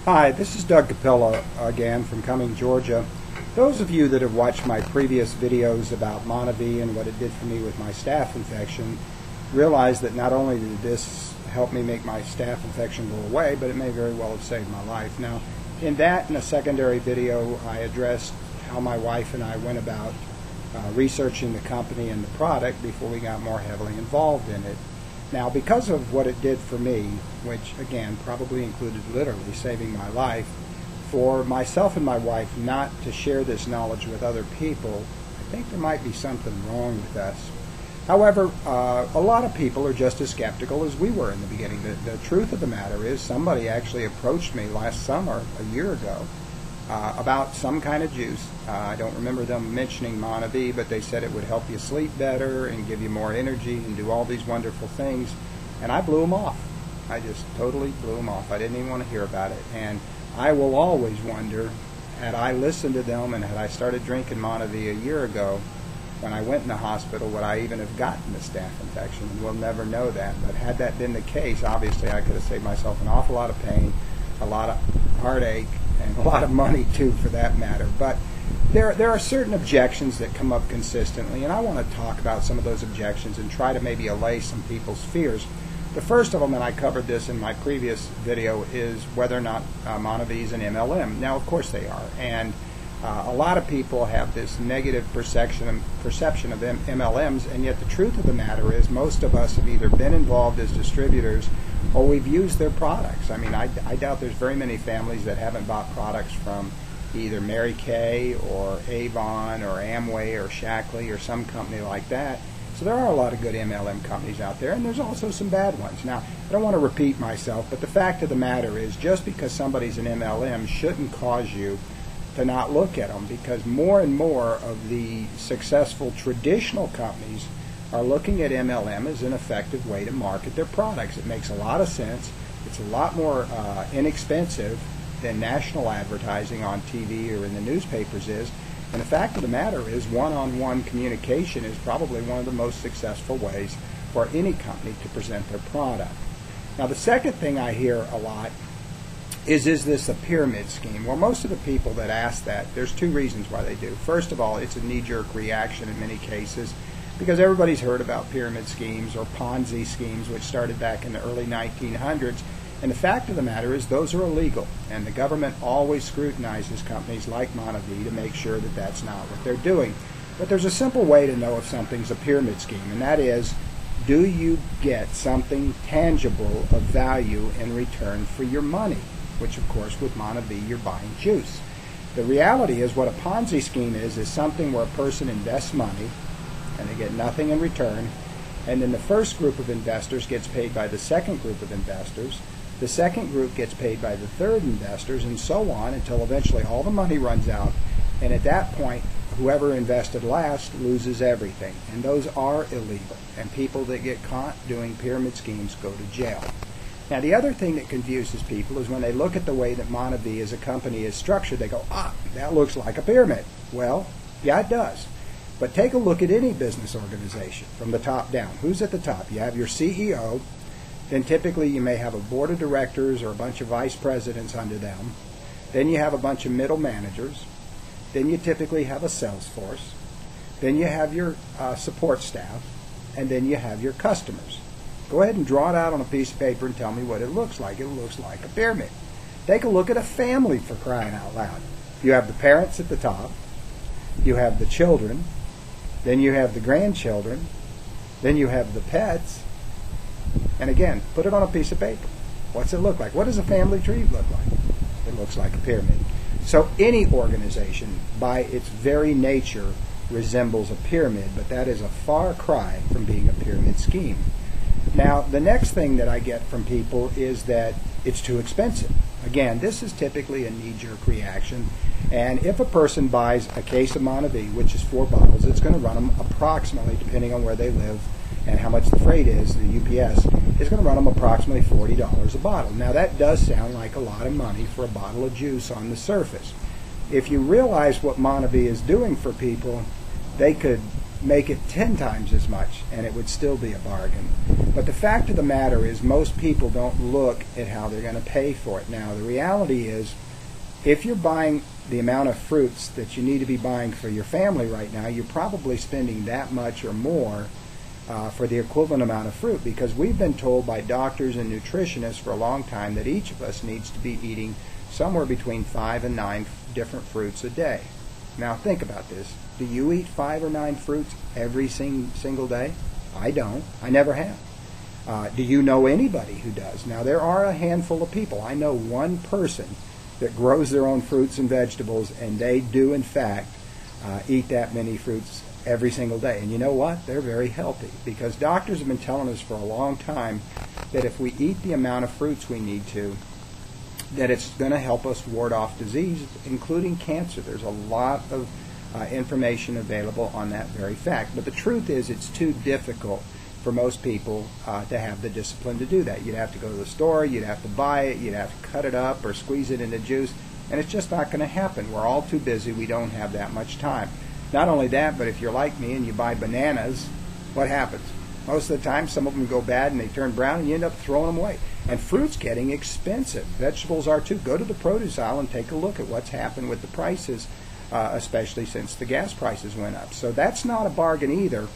Hi, this is Doug Capella again from Cumming, Georgia. Those of you that have watched my previous videos about Monavie and what it did for me with my staph infection realize that not only did this help me make my staph infection go away, but it may very well have saved my life. Now, in a secondary video, I addressed how my wife and I went about researching the company and the product before we got more heavily involved in it. Now, because of what it did for me, which again probably included literally saving my life, for myself and my wife not to share this knowledge with other people, I think there might be something wrong with us. However, a lot of people are just as skeptical as we were in the beginning. The truth of the matter is somebody actually approached me last summer, a year ago, about some kind of juice. I don't remember them mentioning Monavie, but they said it would help you sleep better and give you more energy and do all these wonderful things. And I blew them off. I just totally blew them off. I didn't even want to hear about it. And I will always wonder, had I listened to them and had I started drinking Monavie a year ago, when I went in the hospital, would I even have gotten the staph infection? And we'll never know that. But had that been the case, obviously I could have saved myself an awful lot of pain, a lot of heartache, and a lot of money too, for that matter. But there are certain objections that come up consistently, and I want to talk about some of those objections and try to maybe allay some people's fears. The first of them, and I covered this in my previous video, is whether or not Monavie is an MLM. Now, of course they are, and a lot of people have this negative perception of MLMs, and yet the truth of the matter is most of us have either been involved as distributors or we've used their products. I mean, I doubt there's very many families that haven't bought products from either Mary Kay or Avon or Amway or Shackley or some company like that. So there are a lot of good MLM companies out there, and there's also some bad ones. Now, I don't want to repeat myself, but the fact of the matter is just because somebody's an MLM shouldn't cause you to not look at them, because more and more of the successful traditional companies are looking at MLM as an effective way to market their products. It makes a lot of sense. It's a lot more inexpensive than national advertising on TV or in the newspapers is. And the fact of the matter is one-on-one communication is probably one of the most successful ways for any company to present their product. Now, the second thing I hear a lot is this a pyramid scheme? Well, most of the people that ask that, there's two reasons why they do. First of all, it's a knee-jerk reaction in many cases, because everybody's heard about pyramid schemes or Ponzi schemes, which started back in the early 1900s. And the fact of the matter is those are illegal, and the government always scrutinizes companies like Monavie to make sure that that's not what they're doing. But there's a simple way to know if something's a pyramid scheme, and that is, do you get something tangible of value in return for your money? Which, of course, with Monavie, you're buying juice. The reality is what a Ponzi scheme is something where a person invests money and they get nothing in return, and then the first group of investors gets paid by the second group of investors, the second group gets paid by the third investors, and so on until eventually all the money runs out, and at that point whoever invested last loses everything. And those are illegal, and people that get caught doing pyramid schemes go to jail. Now, the other thing that confuses people is when they look at the way that Monavie as a company is structured, they go, that looks like a pyramid. Well, yeah, it does. But take a look at any business organization from the top down. Who's at the top? You have your CEO, then typically you may have a board of directors or a bunch of vice presidents under them. Then you have a bunch of middle managers. Then you typically have a sales force. Then you have your support staff. And then you have your customers. Go ahead and draw it out on a piece of paper and tell me what it looks like. It looks like a pyramid. Take a look at a family, for crying out loud. You have the parents at the top. You have the children. Then you have the grandchildren. Then you have the pets. And again, put it on a piece of paper. What's it look like? What does a family tree look like? It looks like a pyramid. So any organization, by its very nature, resembles a pyramid, but that is a far cry from being a pyramid scheme. Now, the next thing that I get from people is that it's too expensive. Again, this is typically a knee-jerk reaction, and if a person buys a case of Monavie, which is 4 bottles, it's going to run them approximately, depending on where they live and how much the freight is, the UPS, is going to run them approximately $40 a bottle. Now, that does sound like a lot of money for a bottle of juice on the surface. If you realize what Monavie is doing for people, they could make it 10 times as much, and it would still be a bargain. But the fact of the matter is most people don't look at how they're going to pay for it. Now, the reality is, if you're buying the amount of fruits that you need to be buying for your family right now, you're probably spending that much or more for the equivalent amount of fruit, because we've been told by doctors and nutritionists for a long time that each of us needs to be eating somewhere between 5 and 9 different fruits a day. Now think about this. Do you eat 5 or 9 fruits every single day? I don't. I never have. Do you know anybody who does? Now there are a handful of people. I know one person that grows their own fruits and vegetables, and they do in fact eat that many fruits every single day. And you know what? They're very healthy, because doctors have been telling us for a long time that if we eat the amount of fruits we need to, that it's going to help us ward off disease, including cancer. There's a lot of information available on that very fact. But the truth is, it's too difficult for most people to have the discipline to do that. You'd have to go to the store, you'd have to buy it, you'd have to cut it up or squeeze it into juice, and it's just not going to happen. We're all too busy. We don't have that much time. Not only that, but if you're like me and you buy bananas, what happens? Most of the time, some of them go bad and they turn brown, and you end up throwing them away. And fruit's getting expensive. Vegetables are too. Go to the produce aisle and take a look at what's happened with the prices, especially since the gas prices went up. So that's not a bargain either.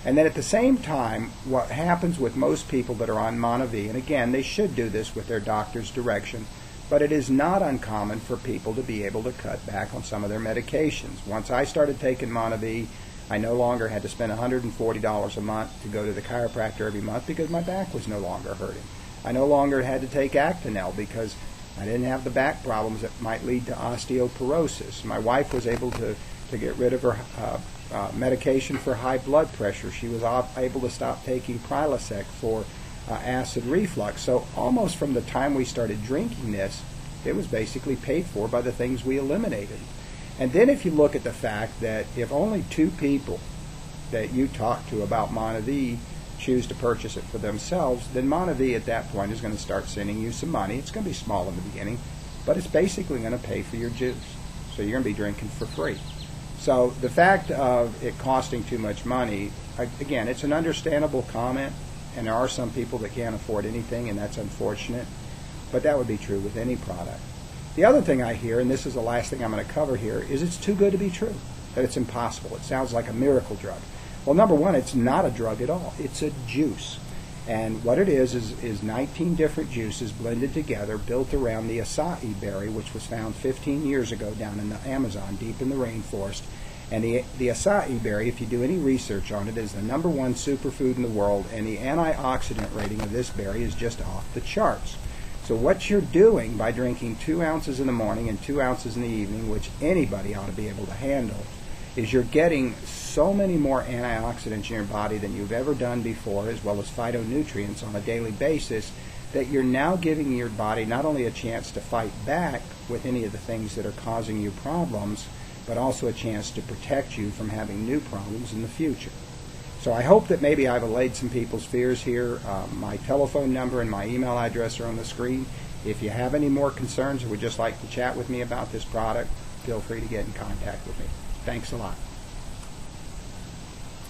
And then at the same time, what happens with most people that are on Monavie, and again, they should do this with their doctor's direction, but it is not uncommon for people to be able to cut back on some of their medications. Once I started taking Monavie, I no longer had to spend $140 a month to go to the chiropractor every month because my back was no longer hurting. I no longer had to take Actonel because I didn't have the back problems that might lead to osteoporosis. My wife was able to get rid of her medication for high blood pressure. She was able to stop taking Prilosec for acid reflux. So almost from the time we started drinking this, it was basically paid for by the things we eliminated. And then if you look at the fact that if only 2 people that you talk to about Monavie choose to purchase it for themselves, then Monavie at that point is going to start sending you some money. It's going to be small in the beginning, but it's basically going to pay for your juice. So you're going to be drinking for free. So the fact of it costing too much money, again, it's an understandable comment, and there are some people that can't afford anything, and that's unfortunate, but that would be true with any product. The other thing I hear, and this is the last thing I'm going to cover here, is it's too good to be true, that it's impossible. It sounds like a miracle drug. Well, number one, it's not a drug at all. It's a juice. And what it is 19 different juices blended together, built around the acai berry, which was found 15 years ago down in the Amazon, deep in the rainforest. And the acai berry, if you do any research on it, is the #1 superfood in the world, and the antioxidant rating of this berry is just off the charts. So what you're doing by drinking 2 ounces in the morning and 2 ounces in the evening, which anybody ought to be able to handle, is you're getting so many more antioxidants in your body than you've ever done before, as well as phytonutrients on a daily basis, that you're now giving your body not only a chance to fight back with any of the things that are causing you problems, but also a chance to protect you from having new problems in the future. So I hope that maybe I've allayed some people's fears here. My telephone number and my email address are on the screen. If you have any more concerns or would just like to chat with me about this product, feel free to get in contact with me. Thanks a lot.